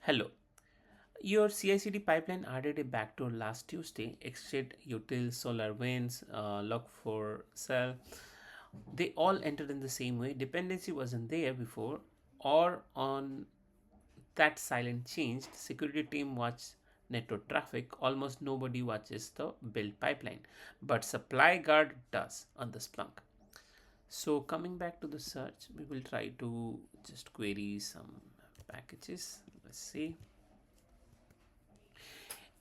Hello. Your CI/CD pipeline added a backdoor last Tuesday. Exit, Utils, SolarWinds, Log4Shell. They all entered in the same way. Dependency wasn't there before, or on that silent changed. Security team watched network traffic. Almost nobody watches the build pipeline, but SupplyGuard does on the Splunk. So coming back to the search, we will try to just query some packages. Let's see.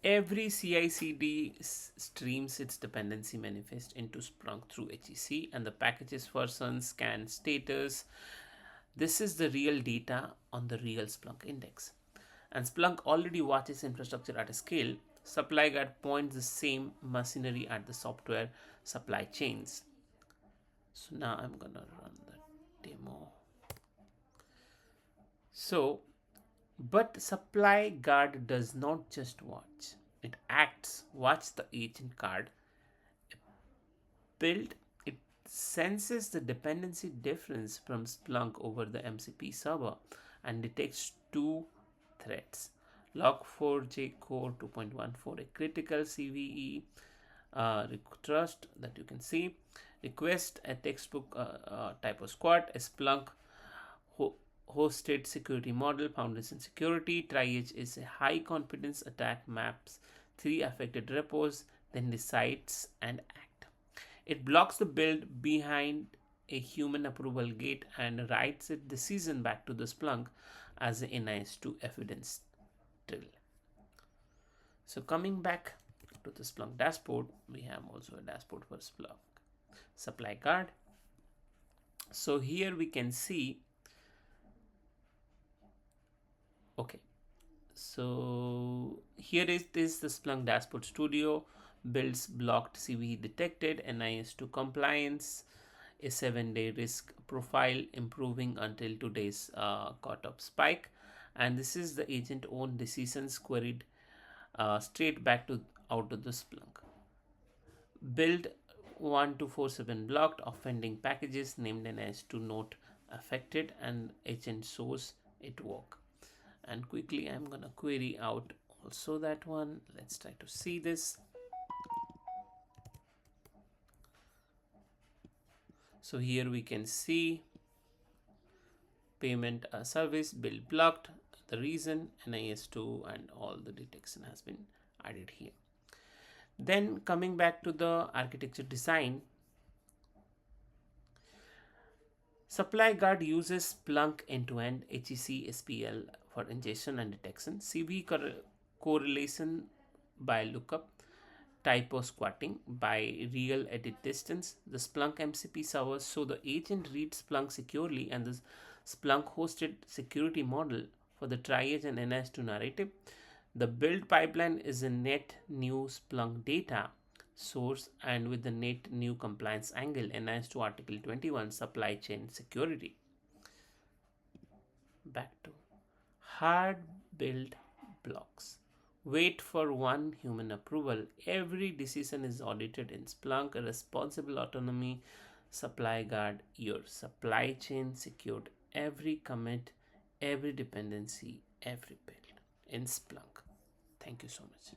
Every CI/CD streams its dependency manifest into Splunk through HEC, and the packages version, scan status. This is the real data on the real Splunk index. And Splunk already watches infrastructure at a scale. SupplyGuard points the same machinery at the software supply chains. So now I'm gonna run the demo. So, but SupplyGuard does not just watch, it acts. Watch the agent card build. It senses the dependency difference from Splunk over the MCP server and detects two threats. Log4j core 2.14, a critical CVE request that you can see. Request a textbook Typosquatting, a Splunk hosted security model, foundation security. Triage is a high confidence attack, maps 3 affected repos, then decides and act. It blocks the build behind a human approval gate and writes its decision back to the Splunk as a NIS2 evidence trail. So coming back to the Splunk dashboard, we have also a dashboard for Splunk SupplyGuard. So here we can see, okay, so here is this the Splunk dashboard studio. Builds blocked CVE detected, NIS2 compliance, a 7-day risk profile improving until today's cut-off spike, and this is the agent own decisions queried straight back to out of the Splunk. Build 1247 blocked offending packages named NIS2 note affected, and agent source it work. And quickly I'm gonna query out also that one. Let's try to see this. So here we can see payment service build blocked, the reason NIS2, and all the detection has been added here. Then coming back to the architecture design, SupplyGuard uses Splunk end-to-end HEC SPL for ingestion and detection, CV correlation by lookup, Typosquatting by real edit distance. The Splunk MCP servers, so the agent reads Splunk securely, and the Splunk hosted security model for the triage and NIS2 narrative. The build pipeline is a net new Splunk data source, and with the net new compliance angle, NIS2 Article 21 supply chain security. Back to hard build blocks. Wait for one human approval. Every decision is audited in Splunk. A responsible autonomy. SupplyGuard, your supply chain secured. Every commit, every dependency, every build in Splunk. Thank you so much.